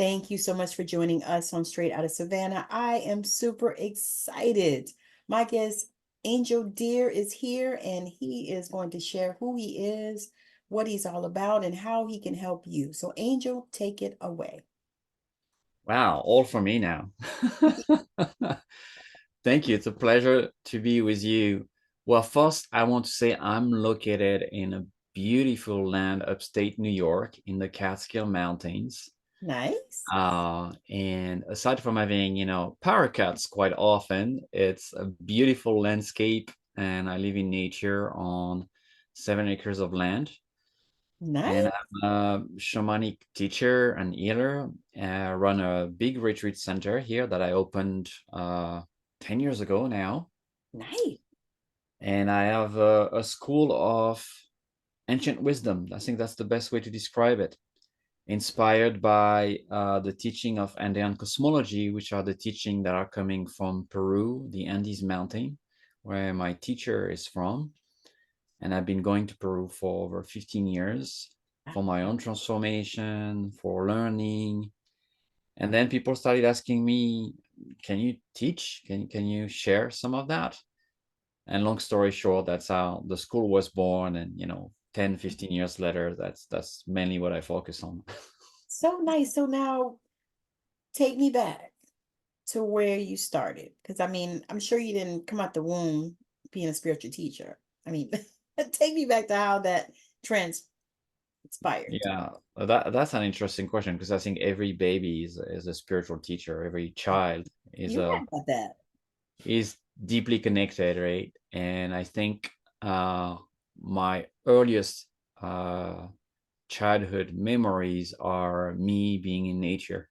Thank you so much for joining us on Straight Out of Savannah. I am super excited. My guest, Angell Deer, is here and he is going to share who he is, what he's all about, and how he can help you. So, Angell, take it away. Wow, all for me now. Thank you. It's a pleasure to be with you. Well, first, I want to say I'm located in a beautiful land upstate New York in the Catskill Mountains. Nice. And aside from having, power cuts quite often, it's a beautiful landscape, and I live in nature on 7 acres of land. And Nice. I'm a shamanic teacher and healer. I run a big retreat center here that I opened 10 years ago now. Nice. And I have a school of ancient wisdom. I think that's the best way to describe it. Inspired by the teaching of Andean cosmology, which are the teaching that are coming from Peru, the Andes Mountain, where my teacher is from. And I've been going to Peru for over 15 years for my own transformation, for learning. And then people started asking me, can you teach? Can you share some of that? And long story short, that's how the school was born. And 10, 15 years later, that's mainly what I focus on. So nice. So now take me back to where you started. Because I mean, I'm sure you didn't come out the womb being a spiritual teacher. I mean, take me back to how that transpired. Yeah, that's an interesting question because I think every baby is a spiritual teacher. Every child is You're a right about that. is deeply connected, right? And I think my earliest uh, childhood memories are me being in nature,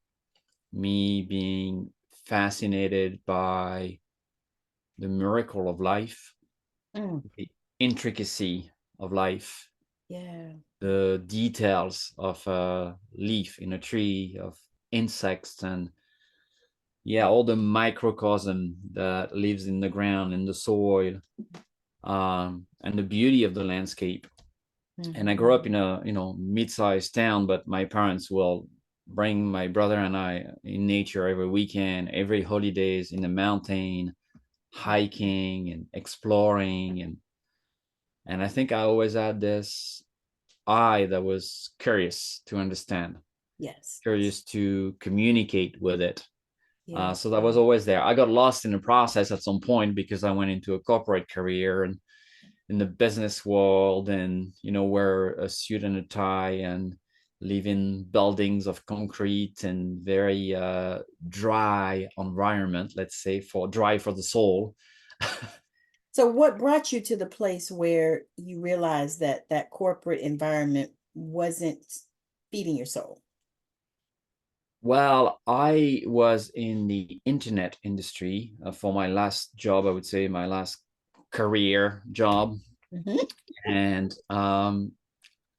me being fascinated by the miracle of life, Mm, the intricacy of life, yeah. the details of a leaf in a tree, of insects, and yeah, all the microcosm that lives in the ground, in the soil, and the beauty of the landscape. And I Mhm. grew up in a mid-sized town, but my parents will bring my brother and I in nature every weekend, every holidays in the mountain, hiking and exploring, and I think I always had this eye that was curious to understand, Yes. curious to communicate with it. Yeah. So that was always there. I got lost in the process at some point because I went into a corporate career and in the business world, and wear a suit and a tie and live in buildings of concrete and very dry environment, let's say, for dry for the soul. So what brought you to the place where you realized that that corporate environment wasn't feeding your soul? Well, I was in the internet industry for my last job, I would say my last career job. Mhm. And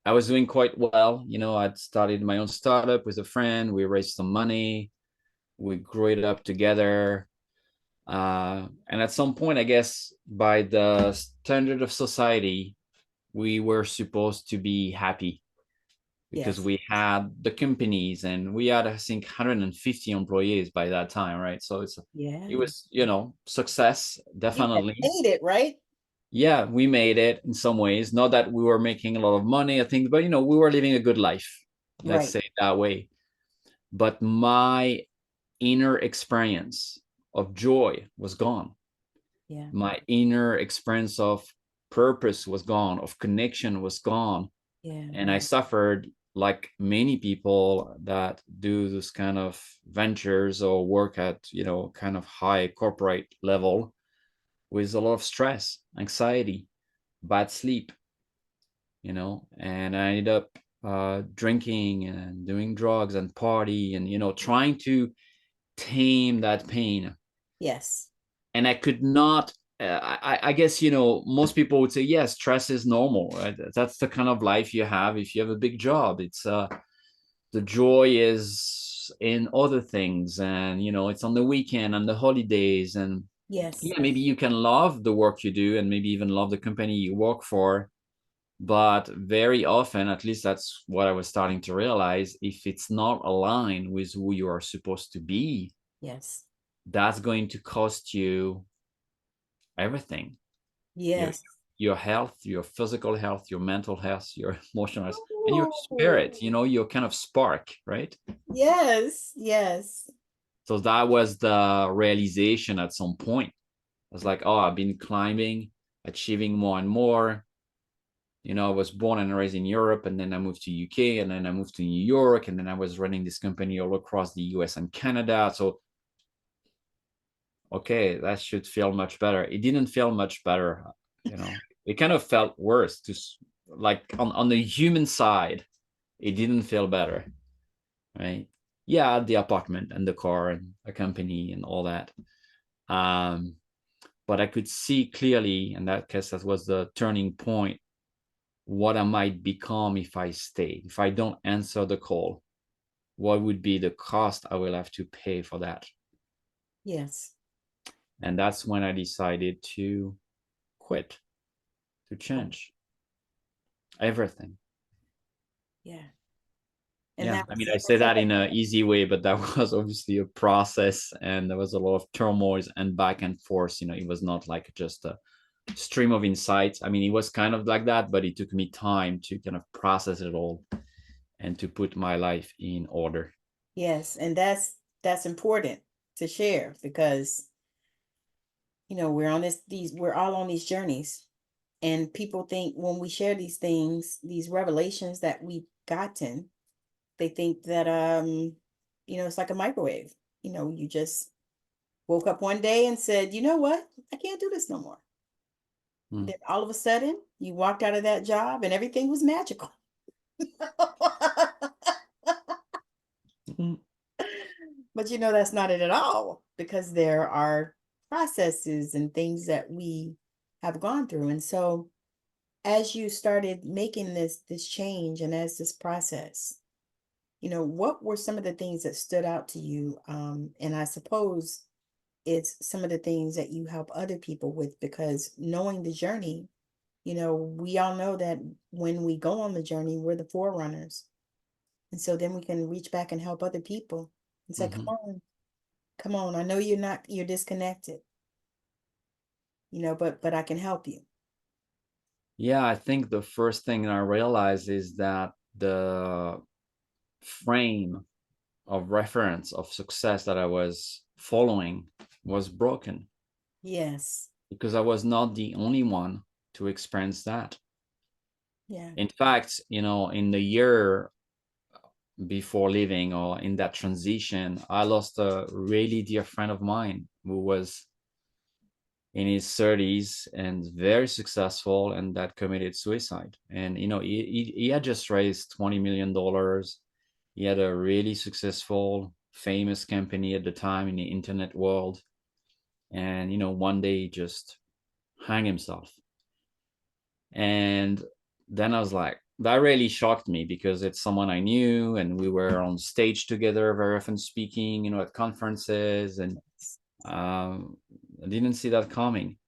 I was doing quite well. I'd started my own startup with a friend. We raised some money. We grew it up together. And at some point, I guess, by the standard of society, we were supposed to be happy because Yes. we had the companies and we had, I think, 150 employees by that time, right? So it Yeah. was, success, You had definitely. made it, right? Yeah, we made it in some ways. Not that we were making a lot of money, I think, but we were living a good life, let's Right. say it that way. But my inner experience of joy was gone. Yeah. My inner experience of purpose was gone, of connection was gone. Yeah. And I suffered like many people that do this kind of ventures or work at, kind of high corporate level with a lot of stress, anxiety, bad sleep, and I ended up drinking and doing drugs and party and, trying to tame that pain. Yes. And I could not. I guess most people would say yes, stress is normal, right? That's the kind of life you have if you have a big job. It's the joy is in other things, and it's on the weekend and the holidays, and Yes. yeah, maybe you can love the work you do and maybe even love the company you work for, But very often, at least that's what I was starting to realize, if it's not aligned with who you are supposed to be, Yes. that's going to cost you everything. Your Yes. your health, your physical health, your mental health, your emotional health, and your Ooh. spirit, your kind of spark, right? Yes. Yes. So that was the realization at some point. I was like, oh, I've been climbing, achieving more and more. I was born and raised in Europe, and then I moved to UK, and then I moved to New York, and then I was running this company all across the US and Canada. So, okay, that should feel much better. It didn't feel much better, It kind of felt worse like on the human side, it didn't feel better, right? Yeah, the apartment and the car and a company and all that. Um, but I could see clearly in that case that was the turning point what I might become if I stay. If I don't answer the call, what would be the cost I will have to pay for that? Yes. And that's when I decided to quit, to change everything. Yeah. And Yeah, that I was mean, the I say first that step. in an easy way, but that was obviously a process, and there was a lot of turmoil and back and forth. It was not like just a stream of insights. I mean, it was kind of like that, but it took me time to kind of process it all and to put my life in order. Yes. And that's important to share because we're all on these journeys. And people think when we share these things, these revelations that we've gotten, they think that it's like a microwave. You just woke up one day and said, you know what? I can't do this no more. Mm. Then all of a sudden, you walked out of that job and everything was magical. Mm. But that's not it at all because there are processes and things that we have gone through. And so as you started making this change and as this process, what were some of the things that stood out to you? And I suppose it's some of the things that you help other people with because knowing the journey, we all know that when we go on the journey, we're the forerunners. And so then we can reach back and help other people and say, Mhm. come on, I know you're disconnected, but I can help you. Yeah, I think the first thing I realized is that the frame of reference of success that I was following was broken Yes. because I was not the only one to experience that. Yeah. In fact, in the year before leaving or in that transition, I lost a really dear friend of mine who was in his 30s and very successful and that committed suicide. And he had just raised $20 million. He had a really successful famous company at the time in the internet world, and one day he just hang himself. And then I was like, that really shocked me because it's someone I knew and we were on stage together very often speaking, at conferences, and I didn't see that coming.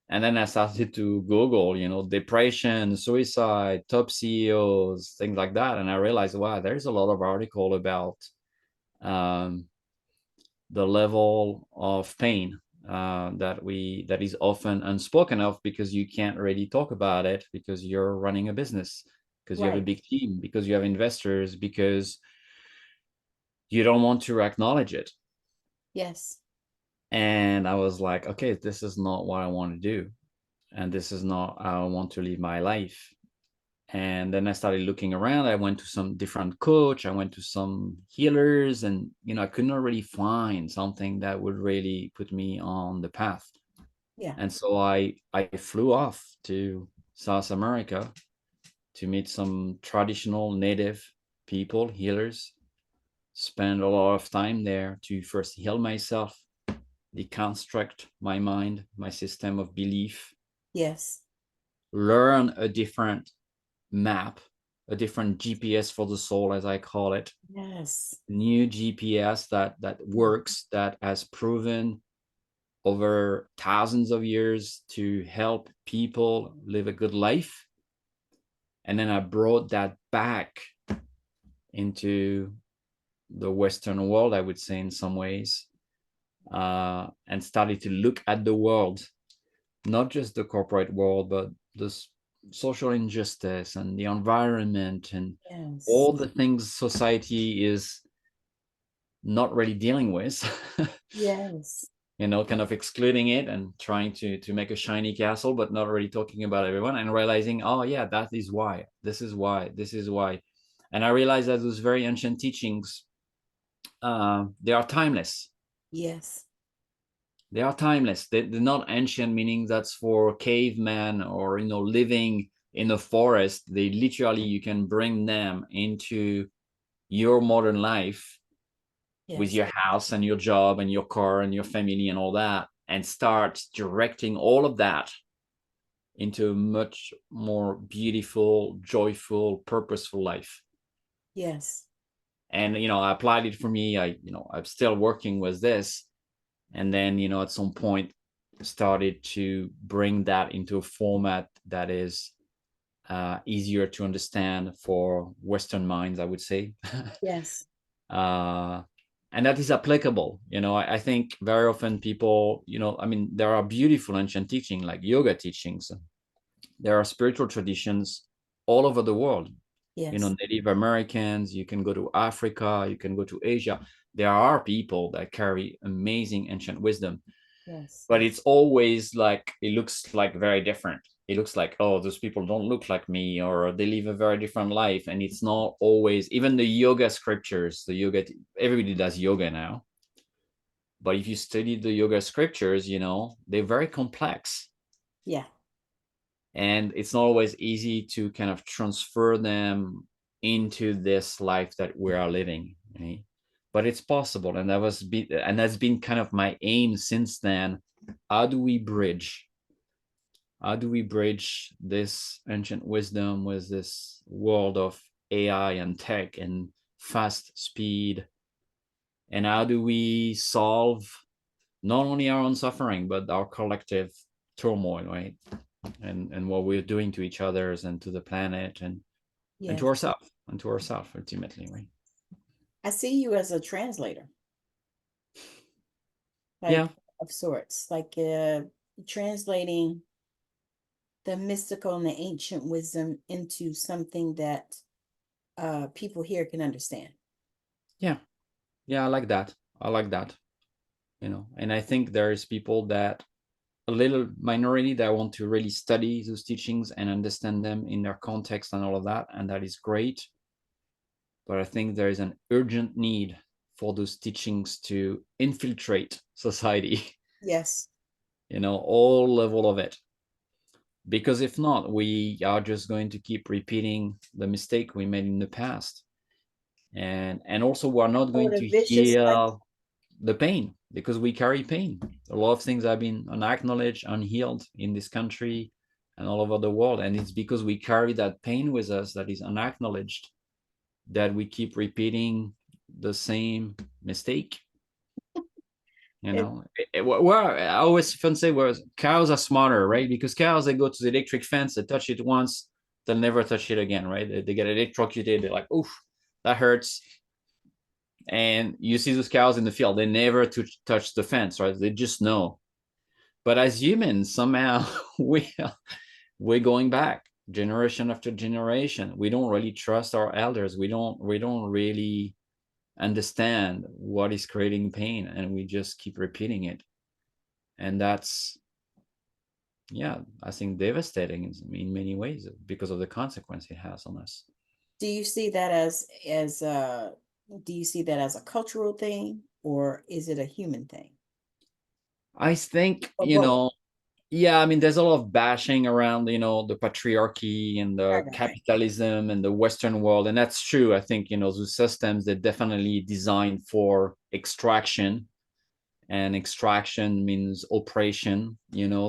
And then I started to Google, depression, suicide, top CEOs, things like that. And I realized, wow, there's a lot of article about um, the level of pain that is often unspoken of because you can't really talk about it because you're running a business, because you have a Right. big team, because you have investors, because you don't want to acknowledge it. Yes. And I was like, okay, this is not what I want to do, and this is not how I want to live my life. And then I started looking around. I went to some different coach, I went to some healers, and I could not really find something that would really put me on the path. Yeah. And so I flew off to South America to meet some traditional native people, healers, spend a lot of time there to first heal myself, deconstruct my mind, my system of belief, Yes. learn a different map, a different GPS for the soul, as I call it, Yes. new GPS that works, that has proven over thousands of years to help people live a good life. and then I brought that back into the Western world, I would say, in some ways, and started to look at the world, not just the corporate world, but the social injustice and the environment and Yes. all the things society is not really dealing with. Yes. Kind of excluding it and trying to make a shiny castle, but not really talking about everyone, and realizing, oh yeah, that is why, this is why, this is why. And I realized that those very ancient teachings, they are timeless. Yes. They are timeless. They're not ancient, meaning that's for cavemen or living in a forest. They literally, you can bring them into your modern life with Yes. your house and your job and your car and your family and all that, and start directing all of that into a much more beautiful, joyful, purposeful life. Yes. And I applied it for me. I'm still working with this, and then at some point started to bring that into a format that is easier to understand for Western minds, I would say. Yes. uh, and that is applicable. I think very often people, there are beautiful ancient teaching like yoga teachings. There are spiritual traditions all over the world. Yes. Native Americans, you can go to Africa, you can go to Asia. There are people that carry amazing ancient wisdom, Yes. but it's always like, it looks like very different. It looks like, oh, those people don't look like me, or they live a very different life. And it's not always, even the yoga scriptures, everybody does yoga now. But if you study the yoga scriptures, they're very complex. Yeah. And it's not always easy to kind of transfer them into this life that we are living, right? But it's possible, and that's been kind of my aim since then. How do we bridge this ancient wisdom with this world of AI and tech and fast speed? And how do we solve not only our own suffering, but our collective turmoil, right? And what we're doing to each others and to the planet, and to Yes. ourselves ultimately, right? I see you as a translator, Yeah, like of sorts, like translating the mystical and the ancient wisdom into something that people here can understand. yeah, yeah. I like that. I like that. And I think there's people, that a little minority, that want to really study those teachings and understand them in their context and all of that, and that is great. But I think there is an urgent need for those teachings to infiltrate society, Yes. all level of it. Because if not, we are just going to keep repeating the mistake we made in the past. And also, we're not Or going the to vicious heal the pain, because we carry pain. A lot of things have been unacknowledged, unhealed in this country and all over the world, and it's because we carry that pain with us that is unacknowledged, that we keep repeating the same mistake. it, I always fun say, where cows are smarter, right? Because cows, they go to the electric fence, they touch it once, they'll never touch it again, right? They get electrocuted, they're like, oof, that hurts. And you see those cows in the field, they never touch the fence, right? They just know. But as humans, somehow we're going back generation after generation. We don't really trust our elders. We don't really understand what is creating pain, and we just keep repeating it. And that's, yeah, I think devastating in many ways, because of the consequence it has on us. do you see that as do you see that as a cultural thing or is it a human thing? I think, Or both? yeah, I mean, there's a lot of bashing around, the patriarchy and Right, the right, right. capitalism and the Western world. And that's true. I think, the systems, they're definitely designed for extraction, and extraction means oppression,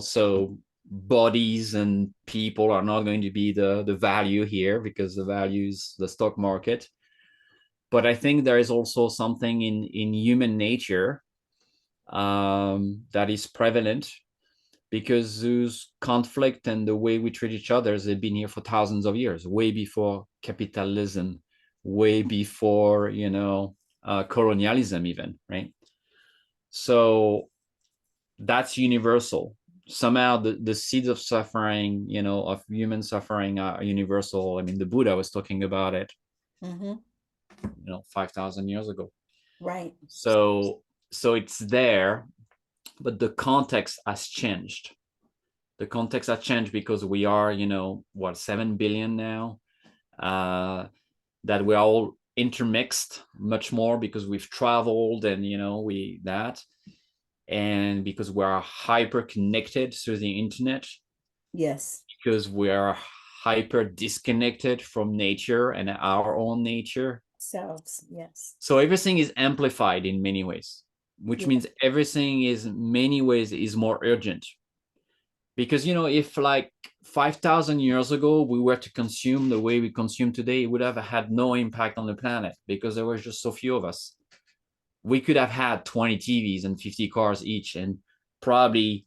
so bodies and people are not going to be the value here, because the value is the stock market. But I think there is also something in human nature, that is prevalent, because those conflict and the way we treat each other, they've been here for thousands of years, way before capitalism, way before, colonialism even, right? So that's universal. Somehow the seeds of suffering, of human suffering are universal. I mean, the Buddha was talking about it, Mm-hmm. 5,000 years ago. Right. So it's there, but the context has changed. The context has changed because we are, 7 billion now, that we're all intermixed much more because we've traveled, and and because we are hyper connected through the internet, Yes. because we are hyper disconnected from nature and our own nature. Selves. Yes. So everything is amplified in many ways, which Yeah. means everything is in many ways is more urgent. Because if like 5,000 years ago we were to consume the way we consume today, it would have had no impact on the planet because there were just so few of us. We could have had 20 TVs and 50 cars each, and probably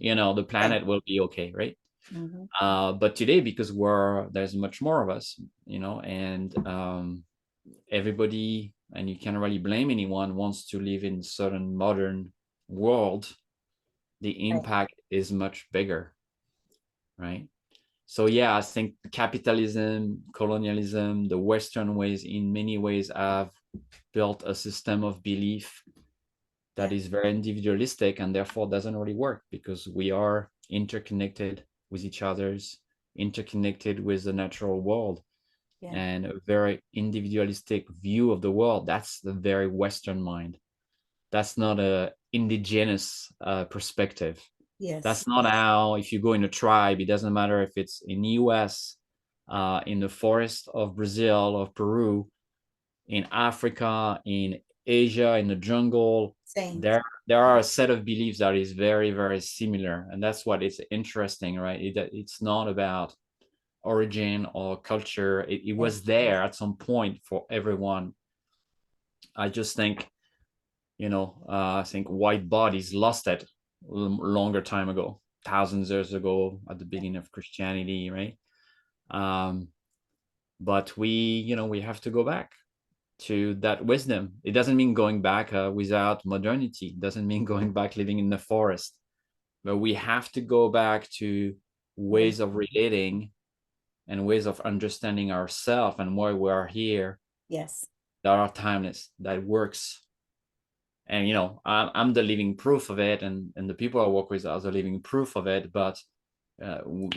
the Right. planet will be okay, right? Mm-hmm. But today, because there's much more of us, and everybody, and you can't really blame anyone, wants to live in a certain modern world, the Right. impact is much bigger, right? So yeah, I think capitalism, colonialism, the Western ways, in many ways, have built a system of belief that Yeah. is very individualistic and therefore doesn't really work, because we are interconnected with each other's, interconnected with the natural world, Yeah. and a very individualistic view of the world. That's the very Western mind. That's not a indigenous perspective. Yes. That's not how, if you go in a tribe, it doesn't matter if it's in the US, in the forest of Brazil, of Peru, in Africa, in Asia, in the jungle, Same. there are a set of beliefs that is very, very similar. And that's what is interesting, right? It's not about origin or culture. It Yeah. was there at some point for everyone. I just think, I think white bodies lost it longer time ago, thousands of years ago, at the Yeah. beginning of Christianity, right? Um, but we have to go back to that wisdom. It doesn't mean going back without modernity. It doesn't mean going back living in the forest, but we have to go back to ways of relating and ways of understanding ourselves and why we are here, Yes. that are timeless, that works. And I'm the living proof of it, and the people I work with are the living proof of it. But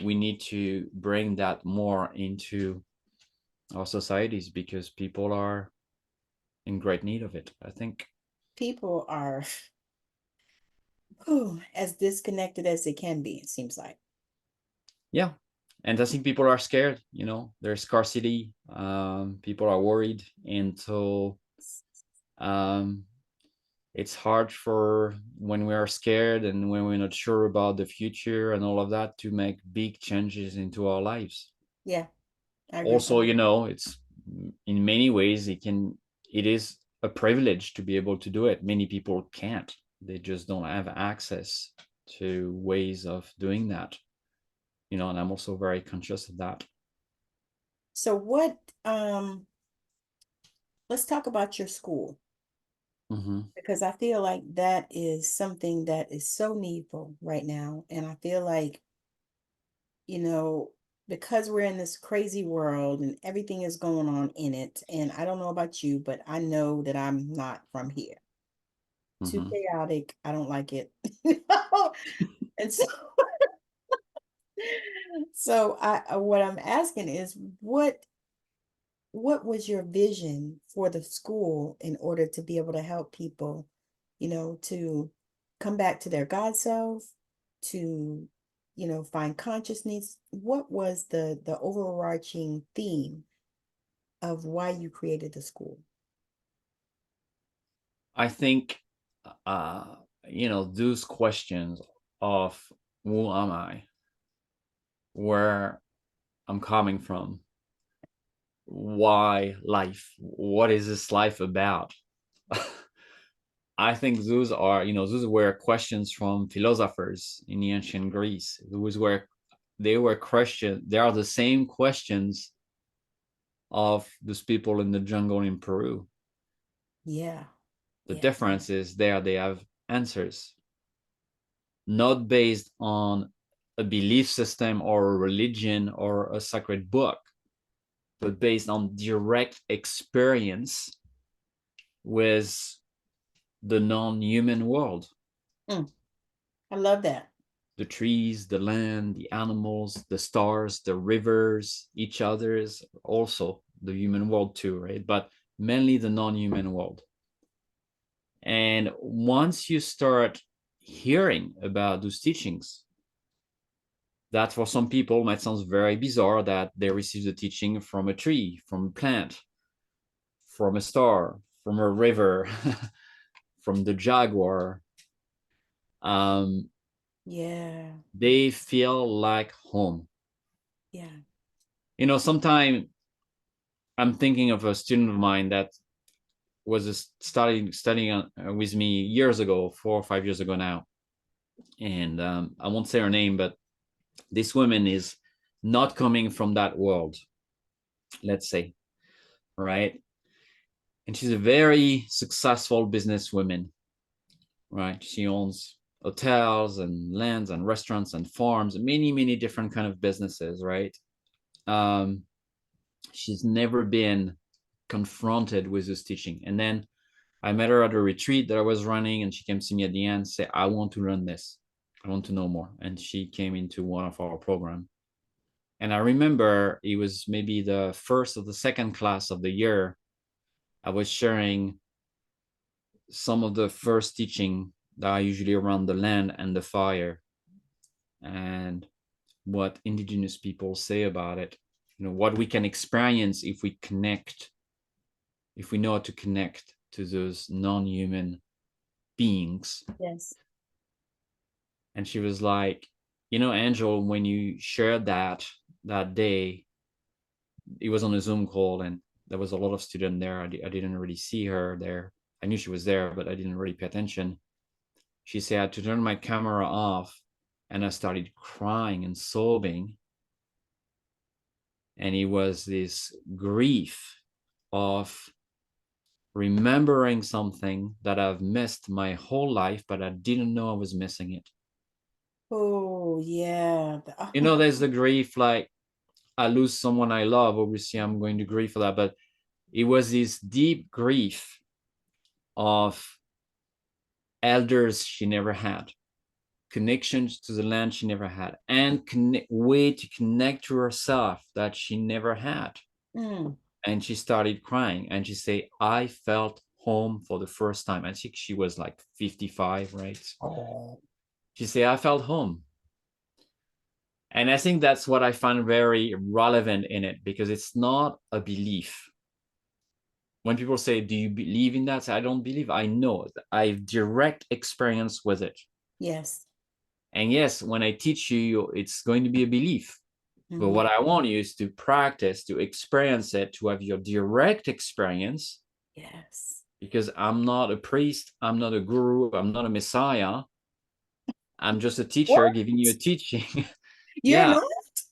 we need to bring that more into our societies, because people are in great need of it, I think. People are as disconnected as they can be, it seems like. Yeah, and I think people are scared. There's scarcity. People are worried, and so um, it's hard, for when we are scared and when we're not sure about the future and all of that, to make big changes into our lives. Yeah, I agree. Also, it's, in many ways, it is a privilege to be able to do it. Many people can't. They just don't have access to ways of doing that. And I'm also very conscious of that. So what let's talk about your school, Hmm. because I feel like that is something that is so needful right now. And I feel like, you know, because we're in this crazy world and everything is going on in it, and I don't know about you, but I know that I'm not from here. Too Hmm. chaotic. I don't like it. And so what I'm asking is what was your vision for the school in order to be able to help people, to come back to their God self, to, find consciousness? What was the overarching theme of why you created the school? I think, uh, those questions of who am I, where I'm coming from, why life, what is this life about? I think those are, those were questions from philosophers in the ancient Greece. Those were they were questions. They are the same questions of those people in the jungle in Peru. Yeah. The Yeah. difference is there they have answers, not based on a belief system or a religion or a sacred book, but based on direct experience with the non-human world. Mm, I love that. The trees, the land, the animals, the stars, the rivers, each other's, also the human world too, right? But mainly the non-human world. And once you start hearing about those teachings, that for some people might sound very bizarre that they receive the teaching from a tree, from a plant, from a star, from a river, from the jaguar. Um, Yeah. they feel like home. Yeah. Sometimes I'm thinking of a student of mine that was studying with me years ago, 4 or 5 years ago now, and I won't say her name, but this woman is not coming from that world, let's say, right? And she's a very successful businesswoman, right? She owns hotels and lands and restaurants and farms, many different kind of businesses, right? Um, she's never been confronted with this teaching. And then I met her at a retreat that I was running, and she came to me at the end, say, I want to learn this. I want to know more. And she came into one of our programs. And I remember it was maybe the first or the second class of the year. I was sharing some of the first teaching that are usually around the land and the fire and what indigenous people say about it. What we can experience if we connect, if we know how to connect to those non-human beings. Yes. And she was like, Angel, when you shared that day, it was on a Zoom call, and there was a lot of students there. I didn't really see her there. I knew she was there, but I didn't really pay attention. She said I had to turn my camera off, and I started crying and sobbing. And it was this grief of remembering something that I've missed my whole life, but I didn't know I was missing it. Oh, yeah. There's the grief, like I lose someone I love. Obviously, I'm going to grieve for that. But it was this deep grief of elders she never had, connections to the land she never had, and way to connect to herself that she never had. Mm. And she started crying, and she said, I felt home for the first time. I think she was like 55, right? Oh. She said, I felt home. And I think that's what I find very relevant in it, because it's not a belief. When people say, do you believe in that? I don't believe. I know. I have direct experience with it. Yes. And yes, when I teach you, it's going to be a belief. But Hmm. what I want you is to practice, to experience it, to have your direct experience. Yes. Because I'm not a priest, I'm not a guru, I'm not a messiah. I'm just a teacher What? giving you a teaching. You're Yeah,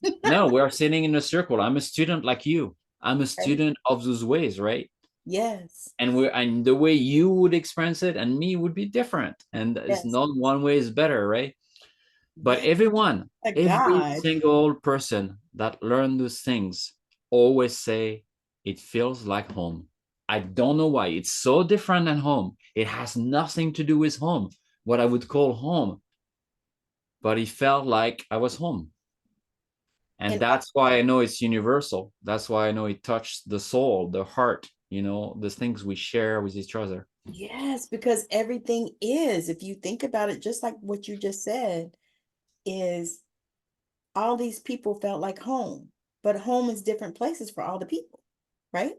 not? no, we're sitting in a circle. I'm a student like you. I'm a Right. student of those ways, right? Yes. And the way you would experience it and me would be different. And it's Yes. not one way is better, right? But Yes. A every God. single person that learned those things always say it feels like home. I don't know why. It's so different than home. It has nothing to do with home, what I would call home. But it felt like I was home. And And that's why I know it's universal. That's why I know it touched the soul, the heart, the things we share with each other. yes, because everything is, if you think about it, just like what you just said, is all these people felt like home, but home is different places for all the people, right?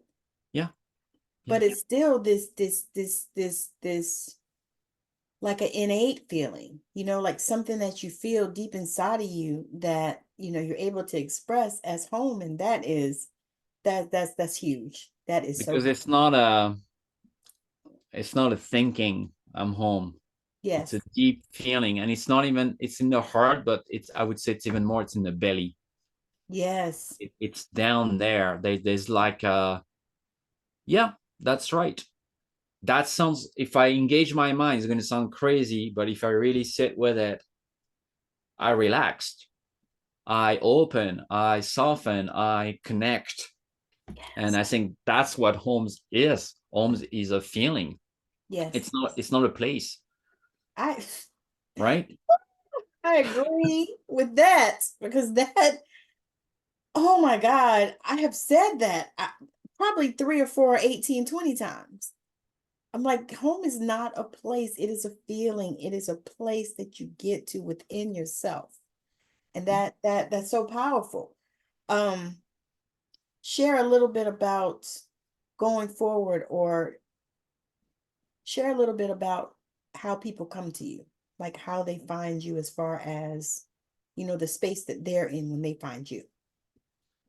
Yeah. Yeah. But it's still this like an innate feeling, like something that you feel deep inside of you that, you're able to express as home. And that's huge. That is so Because huge. it's not a thinking. I'm home. It's a Yes. deep feeling, and it's not even, it's in the heart, but it's, I would say it's even more, it's in the belly. Yes. It's down there. There's like a, yeah, that's right. That sounds, if I engage my mind, it's going to sound crazy, but if I really sit with it, I relaxed, I open, I soften, I connect. And Yes. I think that's what homes is. Homes is a feeling. Yes. It's not a place, I right? I agree with that because that, oh my God, I have said that probably 3 or 4, 18, 20 times. I'm like, home is not a place, it is a feeling. It is a place that you get to within yourself. And that's so powerful. Um, Share a little bit about going forward, or share a little bit about how people come to you, like how they find you as far as, the space that they're in when they find you.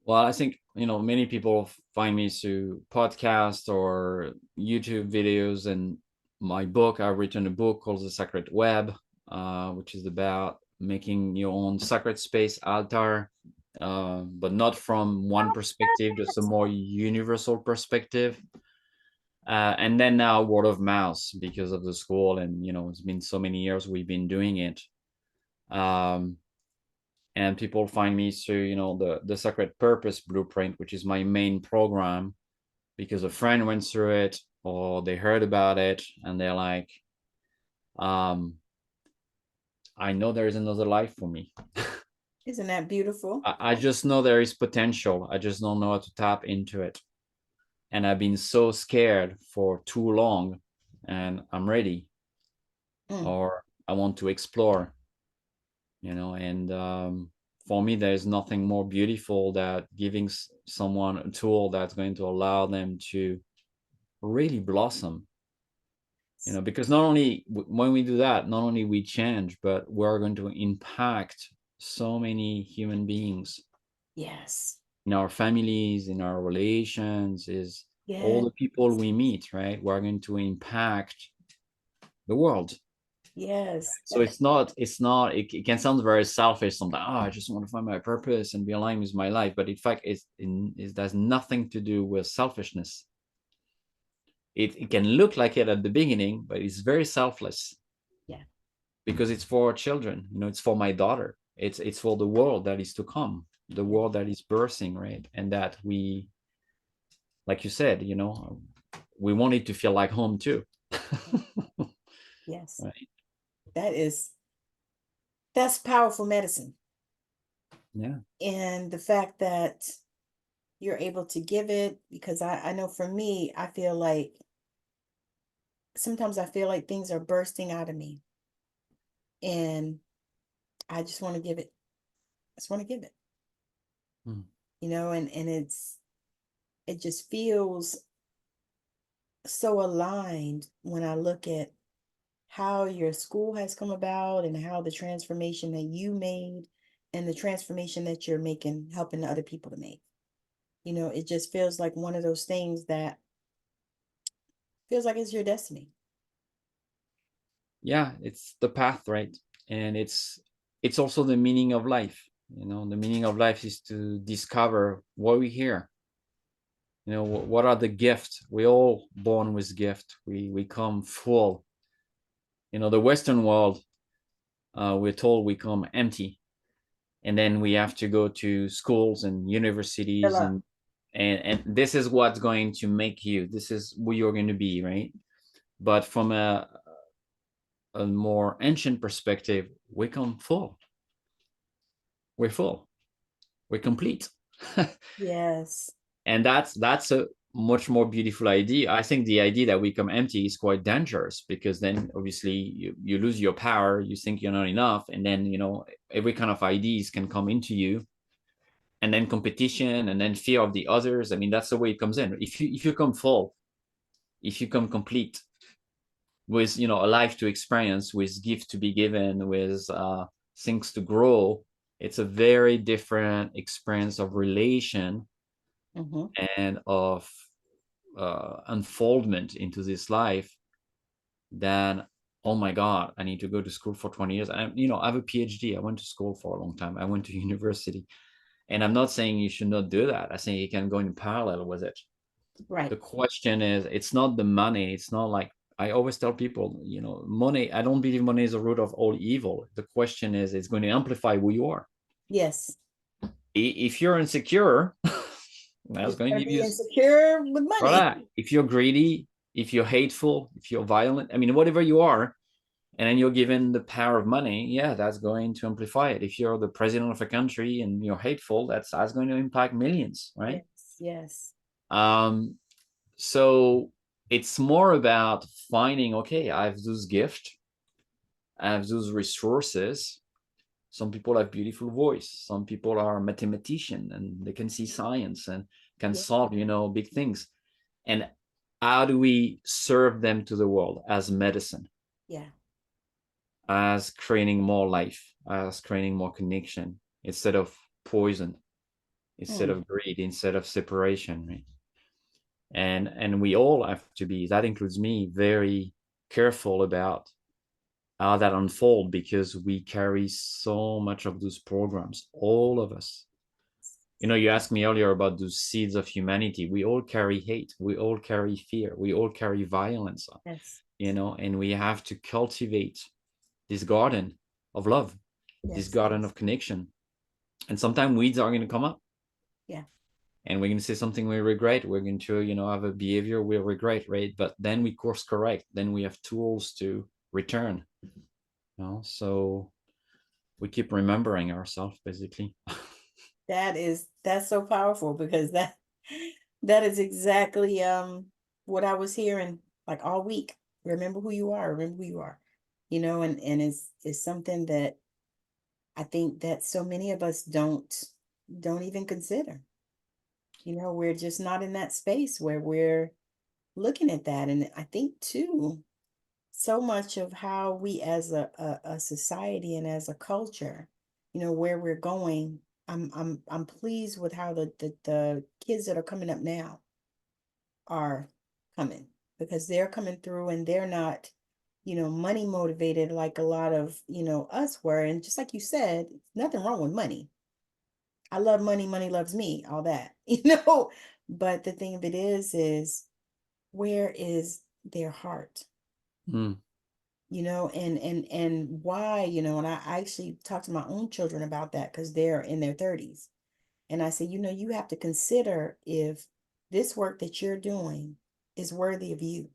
Well, I think, many people find me through podcasts or YouTube videos, and my book. I've written a book called The Sacred Web, which is about making your own sacred space altar, but not from one perspective, just a more universal perspective. And then now word of mouth because of the school, and it's been so many years we've been doing it. Um, and people find me through the Sacred Purpose Blueprint, which is my main program, because a friend went through it or they heard about it and they're like, um, I know there is another life for me. Isn't that beautiful? I just know there is potential. I just don't know how to tap into it. And I've been so scared for too long, and I'm ready, Mm, or I want to explore, and for me, there's nothing more beautiful than giving someone a tool that's going to allow them to really blossom, because not only when we do that, not only we change, but we're going to impact so many human beings yes. in our families, in our relations, is all Yes. the people we meet, right? We're going to impact the world. Yes. So it's not it can sound very selfish sometimes. Oh, I just want to find my purpose and be aligned with my life, but in fact it has nothing to do with selfishness. It can look like it at the beginning, but it's very selfless, Yeah. because it's for our children. It's for my daughter. It's for the world that is to come, the Yeah. world that is birthing, right? And that we, like you said, we want it to feel like home too. Yes. Right. That is that's powerful medicine. Yeah. And the fact that you're able to give it, because I know for me, I feel like sometimes I feel like things are bursting out of me, and I just want to give it. I just want to give it, Mm. and it just feels so aligned when I look at how your school has come about and how the transformation that you made and the transformation that you're making, helping other people to make. It just feels like one of those things that feels like it's your destiny. Yeah, it's the path, right? And it's also the meaning of life. The meaning of life is to discover why we're here. What are the gifts? We all born with gift. We come full. The Western world, we're told we come empty, and then we have to go to schools and Fill universities, up. and this is what's going to make you. This is who you're going to be, right? But from a more ancient perspective, we come full. We're full. We're complete. Yes. And that's a much more beautiful idea. I think the idea that we come empty is quite dangerous, because then obviously you lose your power, you think you're not enough, and then every kind of ideas can come into you, and then competition, and then fear of the others. I mean, that's the way it comes in. If you come full, if you come complete, with a life to experience, with gift to be given, with things to grow, it's a very different experience of relation Mm-hmm. and of unfoldment into this life than oh my God, I need to go to school for 20 years. And, you know, I have a PhD. I went to school for a long time. I went to university. And I'm not saying you should not do that. I think you can go in parallel with it. The Right. question is, it's not the money. It's not like, I always tell people, you know, money, I don't believe money is the root of all evil. The question is, it's going to amplify who you are. Yes. If you're insecure, that's You're going gonna to be be used insecure with for money. that. If you're greedy, if you're hateful, if you're violent, I mean, whatever you are, and then you're given the power of money, yeah, that's going to amplify it. If you're the president of a country and you're hateful, that's going to impact millions, right? Yes, yes, Um, so it's more about finding, okay, I have this gift, I have those resources. Some people have beautiful voice. Some people are mathematician and they can see science and can yeah, solve, you know, big things. And how do we serve them to the world as medicine, yeah. as creating more life, as creating more connection instead of poison, instead Mm, of greed, instead of separation, right? And we all have to be, that includes me, very careful about how that unfold, because we carry so much of those programs, all of us. You know, you asked me earlier about those seeds of humanity. We all carry hate, we all carry fear, we all carry violence, yes, you know, and we have to cultivate this garden of love, this yes, garden of connection. And sometimes weeds are going to come up, yeah, and we're going to say something we regret. We're going to, you know, have a behavior we regret, right? But then we course correct, then we have tools to return, you know. So we keep remembering ourselves, basically. that's so powerful because that is exactly what I was hearing like all week. Remember who you are, remember who you are. And it's something that I think that so many of us don't even consider. We're just not in that space where we're looking at that. And I think too, so much of how we as a society and as a culture, where we're going, I'm pleased with how the kids that are coming up now are coming, because they're coming through and they're not, money motivated like a lot of, us were. And just like you said, nothing wrong with money. I love money, money loves me, all that, But the thing of it is where is their heart? Mm, And why, and I actually talked to my own children about that because they're in their 30s. And I said, you have to consider if this work that you're doing is worthy of you.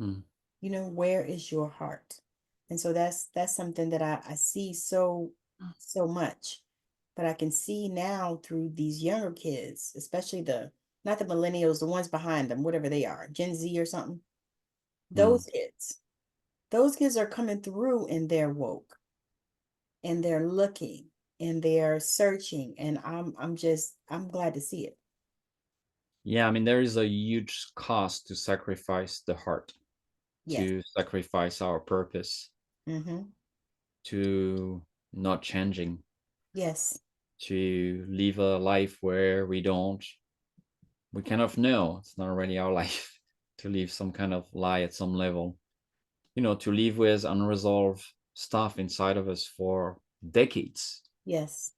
mm. Where is your heart? And so that's something that I see so much. But I can see now through these younger kids, especially not the millennials, the ones behind them, whatever they are, Gen Z or something. Mm. Those kids, those kids are coming through and they're woke and they're looking and they're searching. And I'm glad to see it. Yeah, I mean, there is a huge cost to sacrifice the heart, Yes. to sacrifice our purpose, Mm-hmm. to not changing, Yes. to live a life where we kind of know it's not really our life, to live some kind of lie at some level, you know, to live with unresolved stuff inside of us for decades. Yes.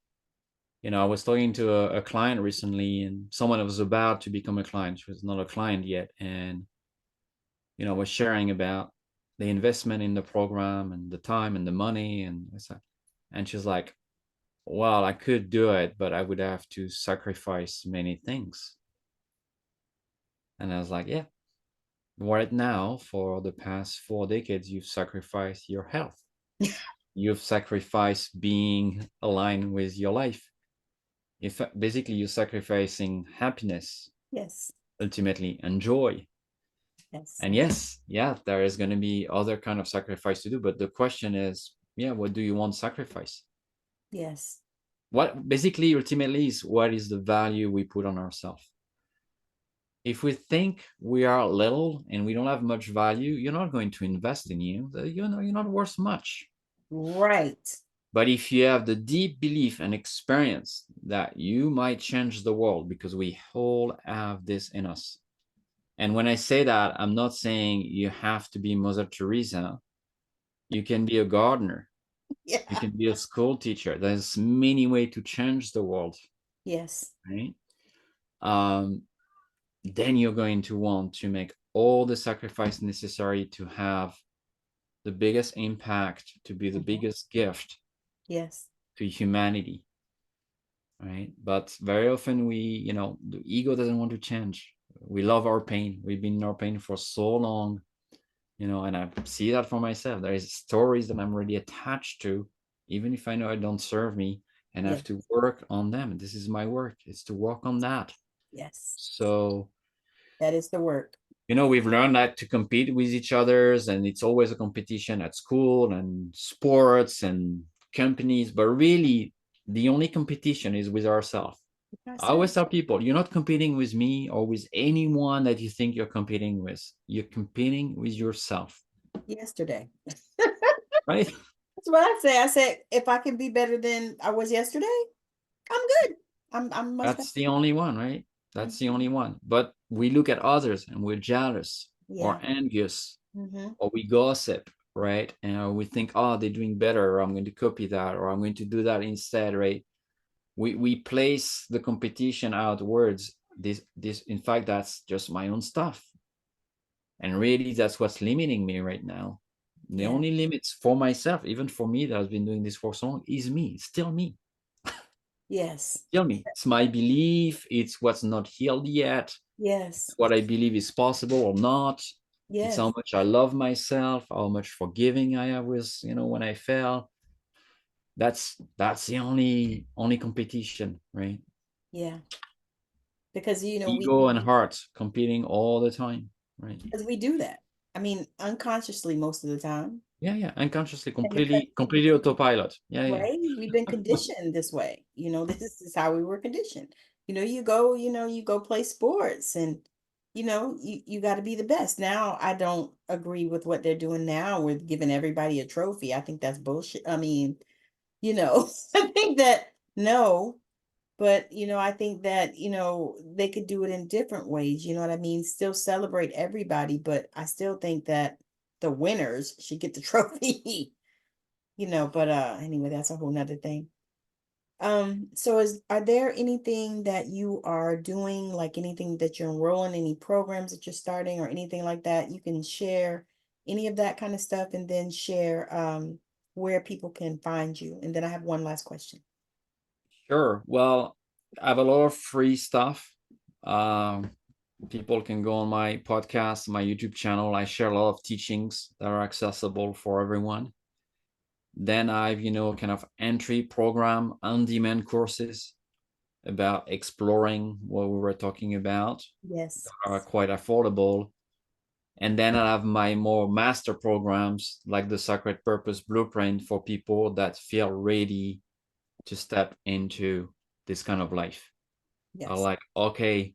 You know, I was talking to a client recently, and someone that was about to become a client. She was not a client yet, and you know, was sharing about the investment in the program and the time and the money, and I said, and she's like, "Well, I could do it, but I would have to sacrifice many things." And I was like, "Yeah, right now, for the past 4 decades, you've sacrificed your health. You've sacrificed being aligned with your life. If basically you're sacrificing happiness, Yes. ultimately, and joy. Yes. And yes, yeah, there is going to be other kind of sacrifice to do, but the question is, yeah, what do you want to sacrifice? Yes. What basically ultimately is, what is the value we put on ourselves? If we think we are little and we don't have much value, you're not going to invest in you. You know, you're not worth much. Right. But if you have the deep belief and experience that you might change the world, because we all have this in us. And when I say that, I'm not saying you have to be Mother Teresa. You can be a gardener. You Yeah. can be a school teacher. There's many ways to change the world, Yes. right? Um, then you're going to want to make all the sacrifice necessary to have the biggest impact, to be the Mhm. biggest gift Yes. to humanity, right? But very often the ego doesn't want to change. We love our pain. We've been in our pain for so long, and I see that for myself. There is stories that I'm really attached to, even if I know it don't serve me, and I have Yes. to work on them. This is my work. It's to work on that. Yes. So, That is the work. we've learned that to compete with each others, and it's always a competition at school and sports and companies, but really the only competition is with ourselves. I always Ourselves. tell people, you're not competing with me or with anyone that you think you're competing with. You're competing with yourself, Yesterday. right? That's what I say. I said, if I can be better than I was yesterday, I'm good. I'm much better. That's the only one, right? That's the Mhm. only one. But we look at others and we're jealous or Yeah. envious Hmm. or we gossip, right? And we think, oh, they're doing better, or I'm going to copy that, or I'm going to do that instead, right? We place the competition outwards. This in fact, that's just my own stuff. And really that's what's limiting me right now. The Yeah. only limits for myself, even for me that has been doing this for so long, is me. It's still me. Yes. Still me. It's my belief. It's what's not healed yet. Yes. What I believe is possible or not. It's how Yes. much I love myself, how much forgiving I was, when I fell. That's the only competition, right? Yeah. Because Ego and heart competing all the time, right? we do that. I mean, unconsciously most of the time. Yeah, yeah. Unconsciously, And because completely autopilot. Yeah, yeah. right, we've been conditioned this way. This is how we were conditioned. You go play sports and you got to be the best. Now, I don't agree with what they're doing now with giving everybody a trophy. I think that's bullshit. I mean, I think that no, but I think that they could do it in different ways, you know what I mean? Still celebrate everybody, but I still think that the winners should get the trophy. But anyway, that's a whole nother thing. So are there anything that you are doing, like anything that you're enrolling, any programs that you're starting or anything like that? You can share any of that kind of stuff and then share where people can find you. And then I have one last question. Sure. Well, I have a lot of free stuff. Um, People can go on my podcast, my YouTube channel. I share a lot of teachings that are accessible for everyone. Then I've, kind of entry program on-demand courses about exploring what we were talking about Yes. that are quite affordable. And then I have my more master programs like the Sacred Purpose Blueprint for people that feel ready to step into this kind of life. Are Yes. like, okay,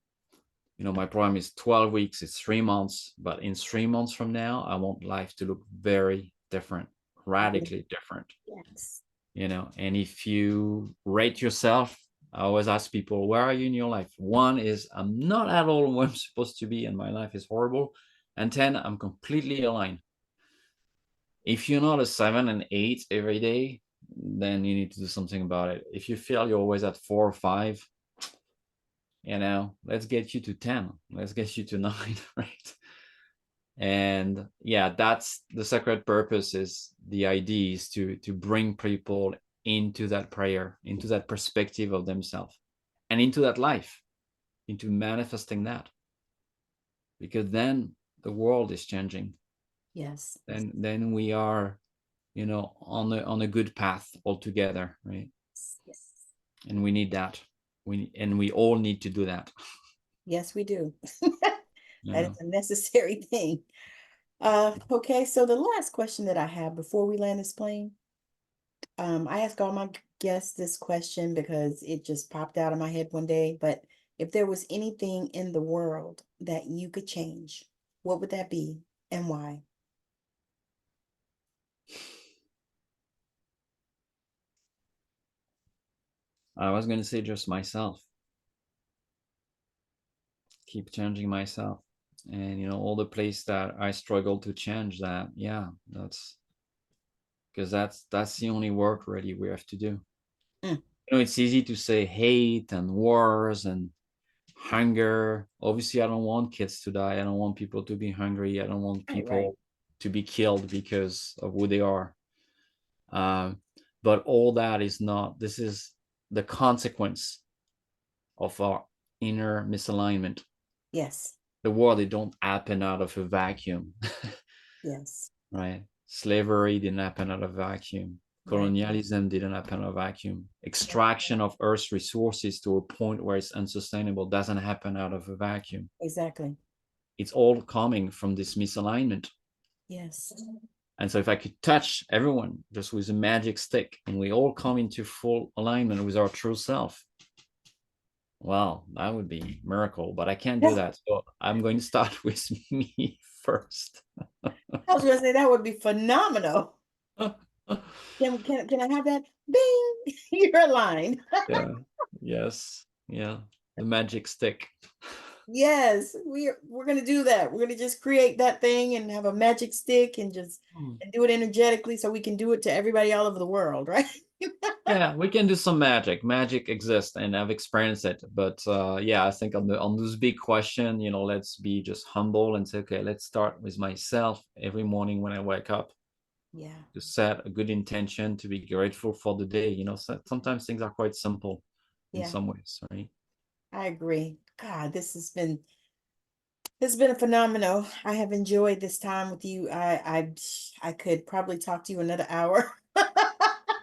my program is 12 weeks, it's 3 months, but in 3 months from now, I want life to look very different, radically different. Yes. And if you rate yourself, I always ask people, where are you in your life? 1 is I'm not at all where I'm supposed to be and my life is horrible. And 10, I'm completely aligned. If you're not a 7 and 8 every day, then you need to do something about it. If you feel you're always at 4 or 5, let's get you to 10. Let's get you to 9, right? And yeah, that's the sacred purpose. Is the idea is to bring people into that prayer, into that perspective of themselves, and into that life, into manifesting that, because then the world is changing. Yes. Then we are, on a good path altogether, right? Yes. And we need that. We all need to do that. Yes, we do. you That is know a necessary thing. Okay, so the last question that I have before we land this plane, I ask all my guests this question because it just popped out of my head one day. But if there was anything in the world that you could change, what would that be and why? I was going to say just myself. Keep changing myself, and all the place that I struggle to change that. Yeah, that's because that's the only work really we have to do. Mm. It's easy to say hate and wars and hunger. Obviously, I don't want kids to die. I don't want people to be hungry. I don't want Right, right. people to be killed because of who they are. Um, but all that is not, this is the consequence of our inner misalignment. Yes, The world, it don't happen out of a vacuum. yes, Right? Slavery didn't happen out of a vacuum. right. Colonialism didn't happen out of a vacuum. Right. Extraction of Earth's resources to a point where it's unsustainable doesn't happen out of a vacuum. Exactly. It's all coming from this misalignment. Yes. And so if I could touch everyone just with a magic stick and we all come into full alignment with our true self, well, that would be a miracle, but I can't do Yeah. that. So I'm going to start with me first. I was gonna say that would be phenomenal. Can I have that? Bing! You're aligned. Yeah. Yes. Yeah. The magic stick. Yes, we're gonna do that. We're gonna just create that thing and have a magic stick and just Hmm. and do it energetically so we can do it to everybody all over the world, right? Yeah, we can do some magic. Magic exists, and I've experienced it. But yeah, I think on this big question, let's be just humble and say, okay, let's start with myself every morning when I wake up Yeah, to set a good intention to be grateful for the day. Sometimes things are quite simple in yeah, some ways, right? I agree. God, this has been a phenomenal. I have enjoyed this time with you. I could probably talk to you another hour.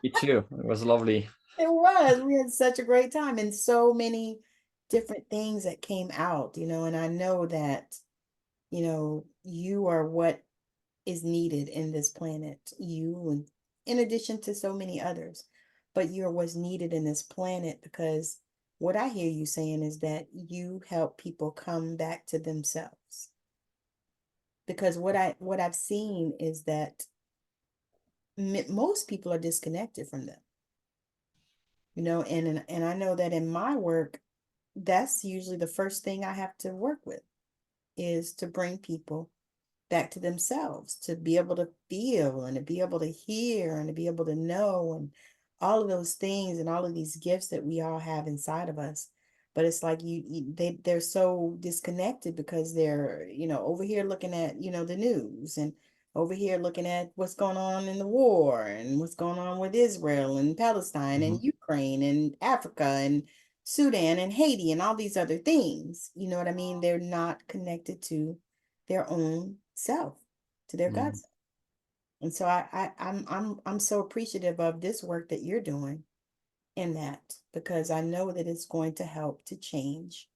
Me too. It was lovely. It was. We had such a great time and so many different things that came out, and I know that, you are what is needed in this planet. You and in addition to so many others, but you're what's needed in this planet because what I hear you saying is that you help people come back to themselves. Because what I've seen is that most people are disconnected from them, and I know that in my work, that's usually the first thing I have to work with is to bring people back to themselves, to be able to feel and to be able to hear and to be able to know and all of those things and all of these gifts that we all have inside of us. But it's like they're so disconnected because they're, over here looking at, the news and over here looking at what's going on in the war and what's going on with Israel and Palestine and Mhm. Ukraine and Africa and Sudan and Haiti and all these other things. You know what I mean? They're not connected to their own self, to their God Mhm. self. And so I'm so appreciative of this work that you're doing in that because I know that it's going to help to change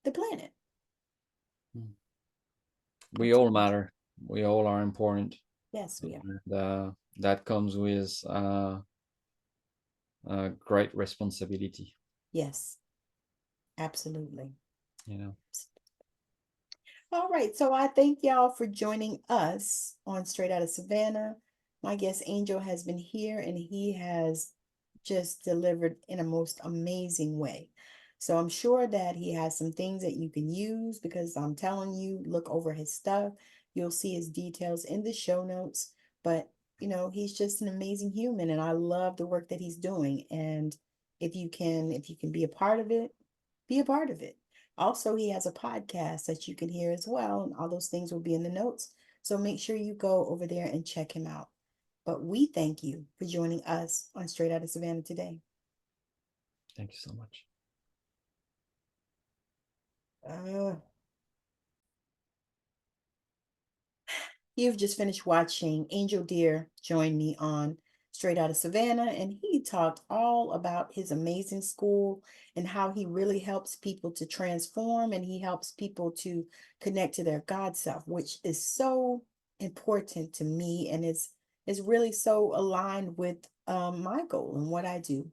the planet. We all matter. We all are important. Yes, we are. And that comes with great responsibility. Yes, absolutely. You know. All right, so I thank y'all for joining us on Straight Out of Savannah. My guest Angel has been here and he has just delivered in a most amazing way. So I'm sure that he has some things that you can use because I'm telling you, look over his stuff. You'll see his details in the show notes. But, he's just an amazing human and I love the work that he's doing. And if you can be a part of it, be a part of it. Also, he has a podcast that you can hear as well, and all those things will be in the notes. So make sure you go over there and check him out. But we thank you for joining us on Straight Out of Savannah today. Thank you so much. Uh, You've just finished watching Angel Deer join me on Straight Out of Savannah, and he talked all about his amazing school and how he really helps people to transform and he helps people to connect to their God self, which is so important to me and is really so aligned with my goal and what I do.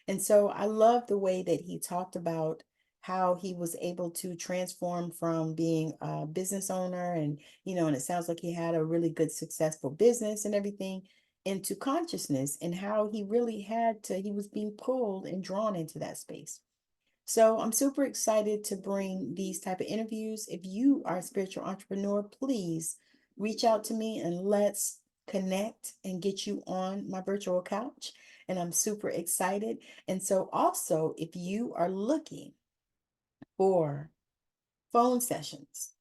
And so I love the way that he talked about how he was able to transform from being a business owner and it sounds like he had a really good successful business and everything into consciousness and how he really he was being pulled and drawn into that space. So I'm super excited to bring these type of interviews. If you are a spiritual entrepreneur, please reach out to me and let's connect and get you on my virtual couch. And I'm super excited. And so, also, if you are looking for phone sessions,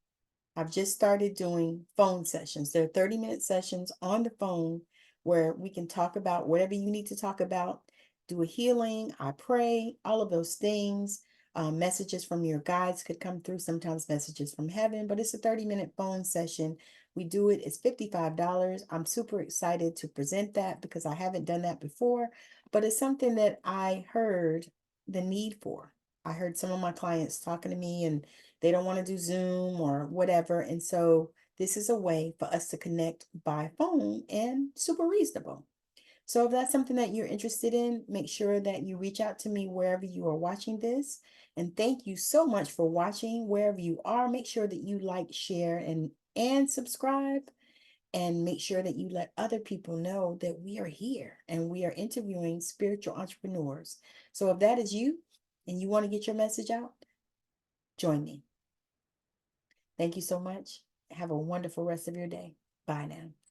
I've just started doing phone sessions. They're 30-minute sessions on the phone where we can talk about whatever you need to talk about, do a healing, I pray, all of those things. Messages from your guides could come through, sometimes messages from heaven, but it's a 30-minute phone session. We do it, it's $55. I'm super excited to present that because I haven't done that before, but it's something that I heard the need for. I heard some of my clients talking to me and they don't want to do Zoom or whatever. And so this is a way for us to connect by phone and super reasonable. So if that's something that you're interested in, make sure that you reach out to me wherever you are watching this. And thank you so much for watching wherever you are. Make sure that you like, share, and subscribe. And make sure that you let other people know that we are here and we are interviewing spiritual entrepreneurs. So if that is you and you want to get your message out, join me. Thank you so much. Have a wonderful rest of your day. Bye now.